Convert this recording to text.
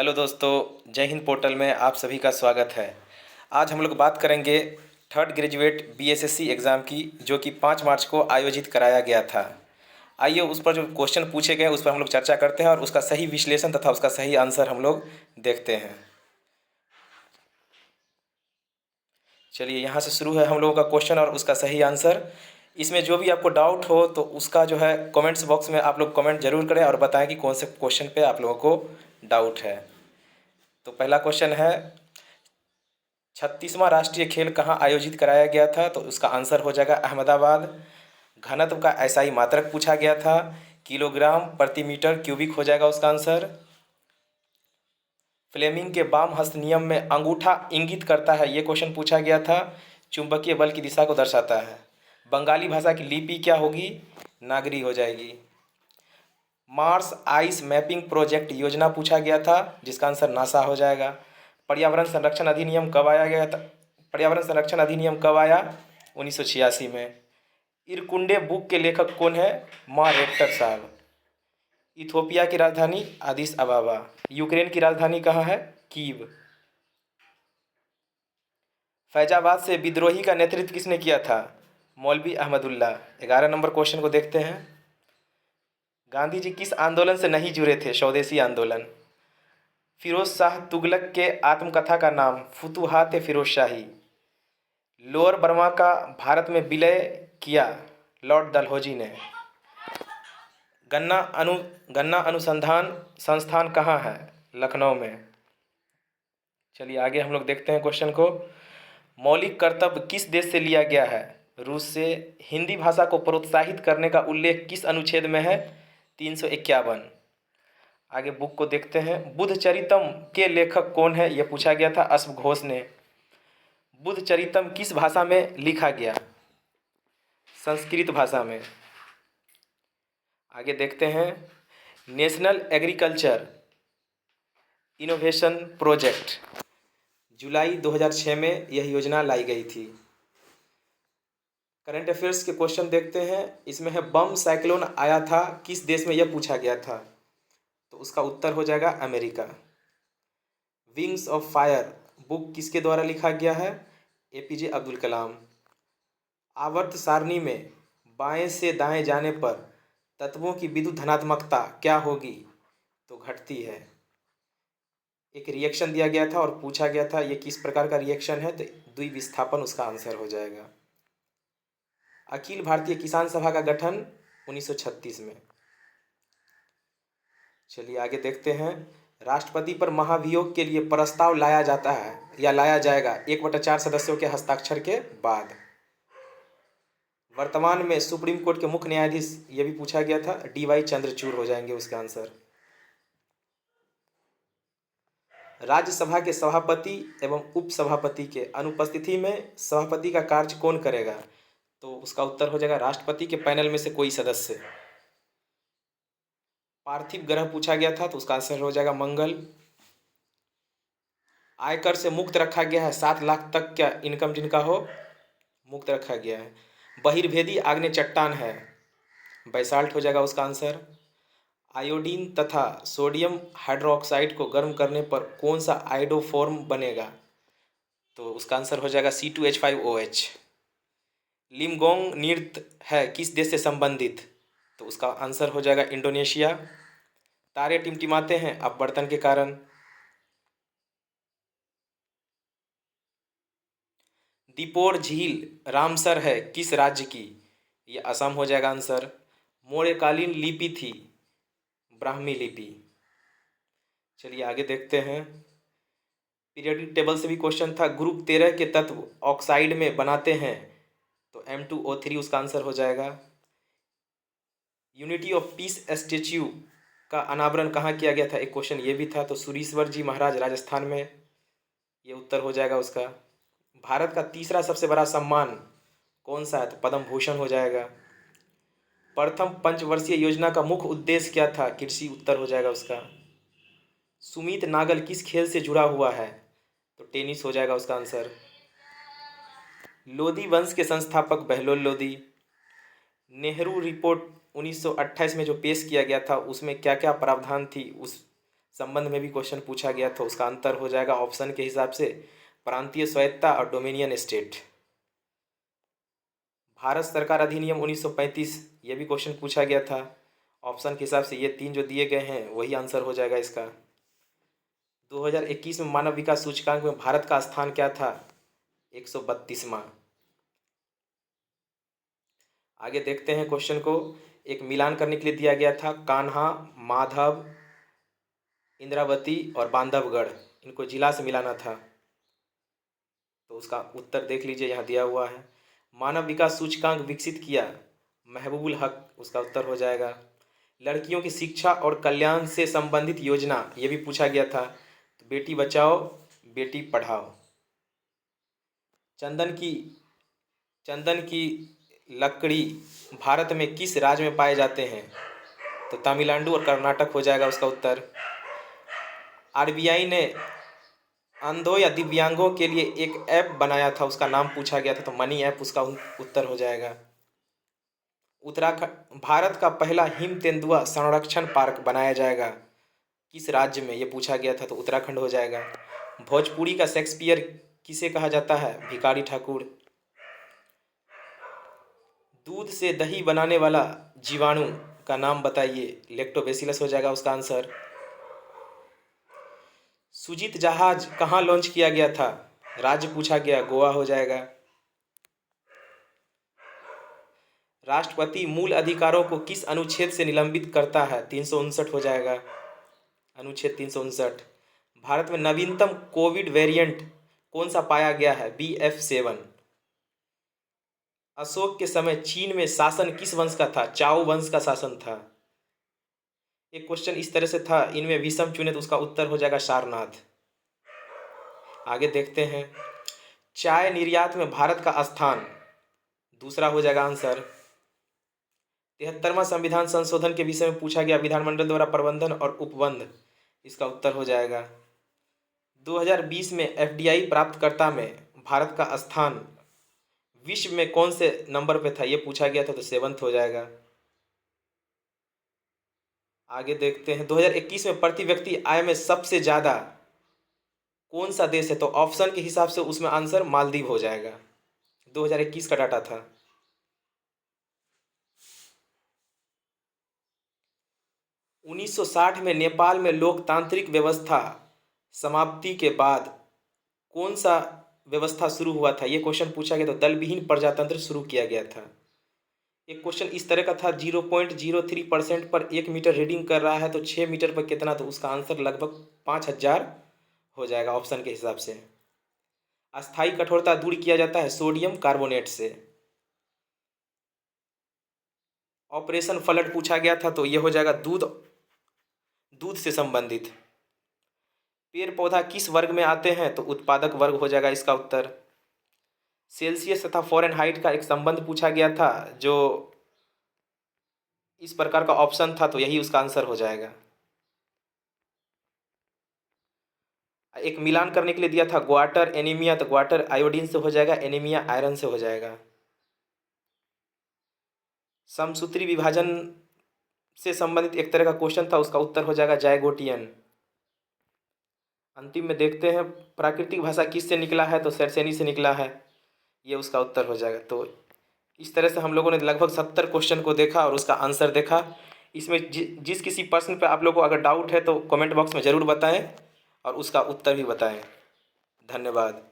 Hello दोस्तों, जय Hind portal में आप सभी का स्वागत है। आज हम लोग बात करेंगे थर्ड ग्रेजुएट बीएसएससी एग्ज़ाम की, जो कि 5 मार्च को आयोजित कराया गया था। आइए उस पर जो क्वेश्चन पूछे गए उस पर हम लोग चर्चा करते हैं और उसका सही विश्लेषण तथा उसका सही आंसर हम लोग देखते हैं। चलिए, यहाँ से शुरू है हम लोगों का क्वेश्चन और उसका सही आंसर। इसमें जो भी आपको डाउट हो तो उसका जो है कमेंट्स बॉक्स में आप लोग कमेंट जरूर करें और बताएं कि कौन से क्वेश्चन पे आप लोगों को डाउट है। तो पहला क्वेश्चन है, 36वां राष्ट्रीय खेल कहाँ आयोजित कराया गया था? तो उसका आंसर हो जाएगा अहमदाबाद। घनत्व का एसआई मात्रक पूछा गया था, किलोग्राम प्रति मीटर क्यूबिक हो जाएगा उसका आंसर। फ्लेमिंग के वाम हस्त नियम में अंगूठा इंगित करता है, ये क्वेश्चन पूछा गया था। चुंबकीय बल की दिशा को दर्शाता है। बंगाली भाषा की लिपि क्या होगी? नागरी हो जाएगी। मार्स आइस मैपिंग प्रोजेक्ट योजना पूछा गया था, जिसका आंसर नासा हो जाएगा। पर्यावरण संरक्षण अधिनियम कब आया गया था? पर्यावरण संरक्षण अधिनियम कब आया? 1986 में। इरकुंडे बुक के लेखक कौन है? माँ रेक्टर साहब। इथोपिया की राजधानी अदिस अबाबा। यूक्रेन की राजधानी कहाँ है? कीव। फैजाबाद से विद्रोही का नेतृत्व किसने किया था? मौलवी अहमदुल्ला। 11 नंबर क्वेश्चन को देखते हैं। गांधी जी किस आंदोलन से नहीं जुड़े थे? स्वदेशी आंदोलन। फिरोज शाह तुगलक के आत्मकथा का नाम फुतुहात फिरोज शाही। लोअर बर्मा का भारत में विलय किया लॉर्ड डलहौजी ने। गन्ना अनु गन्ना अनुसंधान संस्थान कहाँ है? लखनऊ में। चलिए आगे हम लोग देखते हैं क्वेश्चन को। मौलिक कर्तव्य किस देश से लिया गया है? रूस से। हिंदी भाषा को प्रोत्साहित करने का उल्लेख किस अनुच्छेद में है? 351। आगे बुक को देखते हैं। बुद्ध चरितम के लेखक कौन है? यह पूछा गया था अश्व घोष ने। बुद्ध चरितम किस भाषा में लिखा गया? संस्कृत भाषा में। आगे देखते हैं। नेशनल एग्रीकल्चर इनोवेशन प्रोजेक्ट, जुलाई 2006 में यह योजना लाई गई थी। करंट अफेयर्स के क्वेश्चन देखते हैं। इसमें है बम साइक्लोन आया था किस देश में? यह पूछा गया था, तो उसका उत्तर हो जाएगा America. Wings of fire book किसके द्वारा लिखा गया है? एपीजे अब्दुल कलाम। आवर्त सारणी में बाएं से दाएं जाने पर तत्वों की विद्युत धनात्मकता क्या होगी? तो घटती है। एक रिएक्शन दिया गया था और पूछा गया था ये किस प्रकार का रिएक्शन है, तो द्विविस्थापन उसका आंसर हो जाएगा। अखिल भारतीय किसान सभा का गठन 1936 में। चलिए आगे देखते हैं। राष्ट्रपति पर महाभियोग के लिए प्रस्ताव लाया जाता है या लाया जाएगा 1/4 सदस्यों के हस्ताक्षर के बाद। वर्तमान में सुप्रीम कोर्ट के मुख्य न्यायाधीश, यह भी पूछा गया था, डीवाई चंद्रचूड़ हो जाएंगे उसका आंसर। राज्यसभा के सभापति एवं उपसभापति के अनुपस्थिति में सभापति का कार्य कौन करेगा? तो उसका उत्तर हो जाएगा राष्ट्रपति के पैनल में से कोई सदस्य। पार्थिव ग्रह पूछा गया था, तो उसका आंसर हो जाएगा मंगल। आयकर से मुक्त रखा गया है 7 लाख तक क्या इनकम जिनका हो, मुक्त रखा गया है। बहिर्भेदी आग्नेय चट्टान है, बैसाल्ट हो जाएगा उसका आंसर। आयोडीन तथा सोडियम हाइड्रोक्साइड को गर्म करने पर कौन सा आयोडोफॉर्म बनेगा? तो उसका आंसर हो जाएगा C2H5OH। लिमगोंग नृत्य है किस देश से संबंधित? तो उसका आंसर हो जाएगा इंडोनेशिया। तारे टिमटिमाते हैं अपवर्तन के कारण। दीपोर झील रामसर है किस राज्य की? ये असम हो जाएगा आंसर। मौर्यकालीन लिपि थी ब्राह्मी लिपि। चलिए आगे देखते हैं। पीरियोडिक टेबल से भी क्वेश्चन था। ग्रुप 13 के तत्व ऑक्साइड में बनाते हैं, तो M2O3 उसका आंसर हो जाएगा। यूनिटी ऑफ पीस स्टेच्यू का अनावरण कहाँ किया गया था? एक क्वेश्चन ये भी था, तो सुरीश्वर जी महाराज राजस्थान में, ये उत्तर हो जाएगा उसका। भारत का तीसरा सबसे बड़ा सम्मान कौन सा है? तो पद्म भूषण हो जाएगा। प्रथम पंचवर्षीय योजना का मुख्य उद्देश्य क्या था? कृषि, उत्तर हो जाएगा उसका। सुमित नागल किस खेल से जुड़ा हुआ है? तो टेनिस हो जाएगा उसका आंसर। लोधी वंश के संस्थापक बहलोल लोधी। नेहरू रिपोर्ट 1928 में जो पेश किया गया था उसमें क्या क्या प्रावधान थी, उस संबंध में भी क्वेश्चन पूछा गया, तो उसका आंसर हो जाएगा ऑप्शन के हिसाब से प्रांतीय स्वायत्तता और डोमिनियन स्टेट। भारत सरकार अधिनियम 1935, ये भी क्वेश्चन पूछा गया था। ऑप्शन के हिसाब से ये 3 जो दिए गए हैं वही आंसर हो जाएगा इसका। 2021 में मानव विकास सूचकांक में भारत का स्थान क्या था? 132वां। आगे देखते हैं क्वेश्चन को। एक मिलान करने के लिए दिया गया था कान्हा, माधव, इंद्रावती और बांधवगढ़, इनको जिला से मिलाना था। तो उसका उत्तर देख लीजिए, यहाँ दिया हुआ है। मानव विकास सूचकांक विकसित किया महबूबुल हक, उसका उत्तर हो जाएगा। लड़कियों की शिक्षा और कल्याण से संबंधित योजना, ये भी पूछा गया था, तो बेटी बचाओ बेटी पढ़ाओ। चंदन की लकड़ी भारत में किस राज्य में पाए जाते हैं? तो तमिलनाडु और कर्नाटक हो जाएगा उसका उत्तर। आरबीआई ने अंधों या दिव्यांगों के लिए एक ऐप बनाया था, उसका नाम पूछा गया था, तो मनी ऐप उसका उत्तर हो जाएगा। उत्तराखंड भारत का पहला हिम तेंदुआ संरक्षण पार्क बनाया जाएगा किस राज्य में? ये पूछा गया था, तो उत्तराखंड हो जाएगा। भोजपुरी का शेक्सपियर किसे कहा जाता है? भिखारी ठाकुर। दूध से दही बनाने वाला जीवाणु का नाम बताइए? लैक्टोबैसिलस हो जाएगा उसका आंसर। सुजीत जहाज कहाँ लॉन्च किया गया था? राज्य पूछा गया, गोवा हो जाएगा। राष्ट्रपति मूल अधिकारों को किस अनुच्छेद से निलंबित करता है? 359 हो जाएगा, अनुच्छेद 359। भारत में नवीनतम कोविड वेरिएंट कौन सा पाया गया है? BF7। अशोक के समय चीन में शासन किस वंश का था? चाओ वंश का शासन था। एक क्वेश्चन इस तरह से था, इनमें विषम चुने, तो उसका उत्तर हो जाएगा सारनाथ। आगे देखते हैं। चाय निर्यात में भारत का स्थान, दूसरा हो जाएगा आंसर। 73वां संविधान संशोधन के विषय में पूछा गया, विधानमंडल द्वारा प्रबंधन और उपबंध, इसका उत्तर हो जाएगा। 2020 में FDI प्राप्तकर्ता में भारत का स्थान विश्व में कौन से नंबर पे था? ये पूछा गया था, तो 7th हो जाएगा। आगे देखते हैं। 2021 में प्रति व्यक्ति आय में सबसे ज़्यादा कौन सा देश है? तो ऑप्शन के हिसाब से उसमें आंसर मालदीव हो जाएगा। 2021 का डाटा था। 1960 में नेपाल में लोकतांत्रिक व्यवस्था समाप्ति के बाद कौन सा व्यवस्था शुरू हुआ था? ये क्वेश्चन पूछा गया, तो दल विहीन प्रजातंत्र शुरू किया गया था। एक क्वेश्चन इस तरह का था, 0.03% पर 1 मीटर रीडिंग कर रहा है, तो 6 मीटर पर कितना? तो उसका आंसर लगभग 5000 हो जाएगा ऑप्शन के हिसाब से। अस्थायी कठोरता दूर किया जाता है सोडियम कार्बोनेट से। ऑपरेशन फ्लड पूछा गया था, तो ये हो जाएगा दूध से संबंधित। पेड़ पौधा किस वर्ग में आते हैं? तो उत्पादक वर्ग हो जाएगा इसका उत्तर। सेल्सियस तथा फ़ारेनहाइट का एक संबंध पूछा गया था, जो इस प्रकार का ऑप्शन था, तो यही उसका आंसर हो जाएगा। एक मिलान करने के लिए दिया था ग्वाटर एनीमिया, तो ग्वाटर आयोडीन से हो जाएगा, एनीमिया आयरन से हो जाएगा। समसूत्री विभाजन से संबंधित एक तरह का क्वेश्चन था, उसका उत्तर हो जाएगा जायगोटियन। अंतिम में देखते हैं प्राकृतिक भाषा किससे निकला है? तो शरसेनी से निकला है, ये उसका उत्तर हो जाएगा। तो इस तरह से हम लोगों ने लगभग 70 क्वेश्चन को देखा और उसका आंसर देखा। इसमें जिस किसी प्रश्न पे आप लोगों को अगर डाउट है तो कमेंट बॉक्स में ज़रूर बताएं और उसका उत्तर भी बताएं। धन्यवाद।